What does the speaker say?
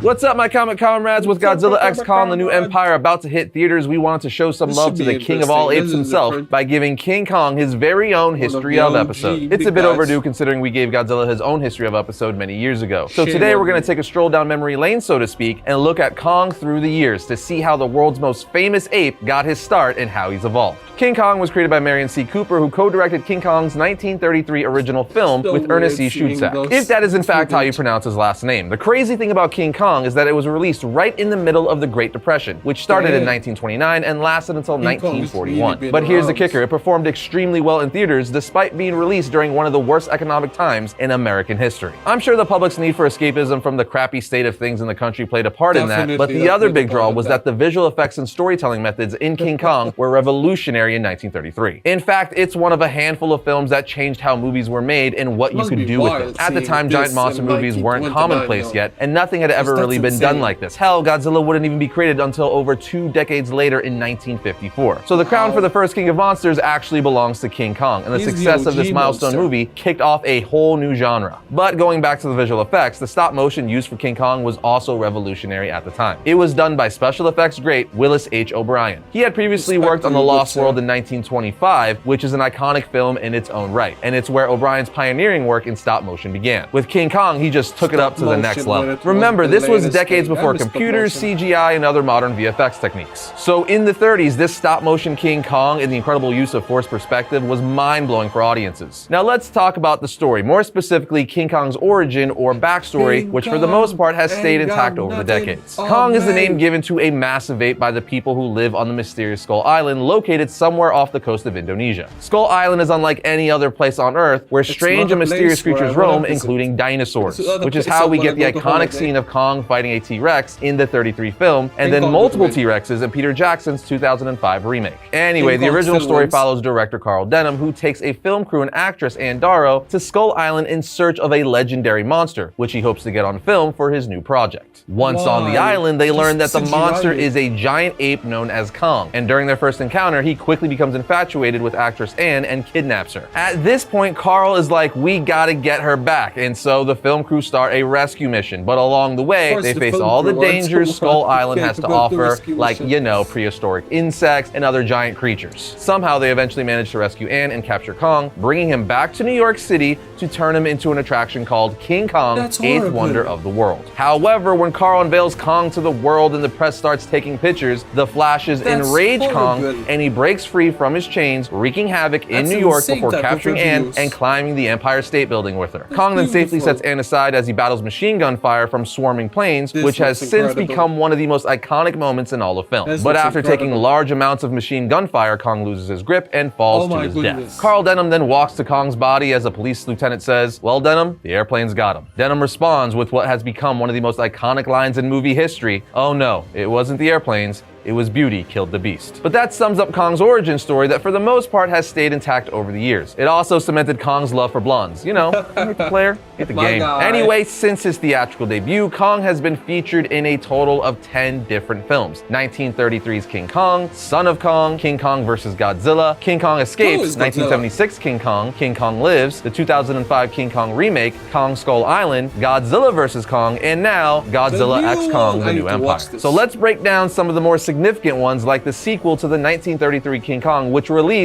What's up, my comic comrades? With Godzilla x Kong, the new empire about to hit theaters, we wanted to show some love to the king of all apes himself by giving King Kong his very own history of episode. It's a bit overdue considering we gave Godzilla his own history of episode many years ago. So today we're going to take a stroll down memory lane, so to speak, and look at Kong through the years to see how the world's most famous ape got his start and how he's evolved. King Kong was created by Marion C. Cooper, who co-directed King Kong's 1933 original film with Ernest C. Schutzack, if that is in fact how you pronounce his last name. The crazy thing about King Kong is that it was released right in the middle of the Great Depression, which started in 1929 and lasted until 1941. But here's the kicker, it performed extremely well in theaters despite being released during one of the worst economic times in American history. I'm sure the public's need for escapism from the crappy state of things in the country played a part in that, but the other big draw was that the visual effects and storytelling methods in King Kong were revolutionary in 1933. In fact, it's one of a handful of films that changed how movies were made and what you could do with them. At the time, giant monster movies weren't commonplace yet, and nothing had ever really been done like this. Hell, Godzilla wouldn't even be created until over 2 decades later in 1954. So the crown for the first king of monsters actually belongs to King Kong, and the success of this milestone movie kicked off a whole new genre. But going back to the visual effects, the stop motion used for King Kong was also revolutionary at the time. It was done by special effects great Willis H. O'Brien. He had previously worked on The Lost World in 1925, which is an iconic film in its own right, and it's where O'Brien's pioneering work in stop motion began. With King Kong, he just took it up to the next level. Remember, this was decades before computers, CGI, and other modern VFX techniques. So in the 30s, this stop motion King Kong and the incredible use of forced perspective was mind-blowing for audiences. Now let's talk about the story, more specifically King Kong's origin or backstory, which for the most part has stayed intact over the decades. Kong is the name given to a massive ape by the people who live on the mysterious Skull Island, located somewhere off the coast of Indonesia. Skull Island is unlike any other place on Earth where strange and mysterious creatures roam, including dinosaurs, which is how we get the iconic scene of Kong fighting a T-Rex in the 33 film, and then multiple T-Rexes in Peter Jackson's 2005 remake. Anyway, the original story follows director Carl Denham, who takes a film crew and actress Ann Darrow to Skull Island in search of a legendary monster, which he hopes to get on film for his new project. Once on the island, they learn that the monster is a giant ape known as Kong, and during their first encounter, he quickly becomes infatuated with actress Ann and kidnaps her. At this point, Carl is like, we gotta get her back, and so the film crew start a rescue mission, but along the way, they face all the dangers Skull Island has to offer, like, you know, prehistoric insects and other giant creatures. Somehow, they eventually manage to rescue Ann and capture Kong, bringing him back to New York City to turn him into an attraction called King Kong, 8th Wonder of the World. However, when Carl unveils Kong to the world and the press starts taking pictures, the Flashes enrage Kong, and he breaks free from his chains, wreaking havoc in New York before capturing Ann and climbing the Empire State Building with her. Kong then safely sets Ann aside as he battles machine gun fire from swarming planes, which has since become one of the most iconic moments in all of film. But after taking large amounts of machine gun fire, Kong loses his grip and falls to his death. Carl Denham then walks to Kong's body as a police lieutenant says, "Well, Denham, the airplane's got him." Denham responds with what has become one of the most iconic lines in movie history, "Oh no, it wasn't the airplanes. It was beauty killed the beast." But that sums up Kong's origin story that for the most part has stayed intact over the years. It also cemented Kong's love for blondes. You know, hit the player, hit the game. Anyway, since his theatrical debut, Kong has been featured in a total of 10 different films. 1933's King Kong, Son of Kong, King Kong vs. Godzilla, King Kong Escapes, 1976 King Kong Lives, the 2005 King Kong remake, Kong Skull Island, Godzilla vs. Kong, and now Godzilla x Kong, the New Empire. So let's break down some of the more significant ones, like the sequel to the 1933 King Kong, which released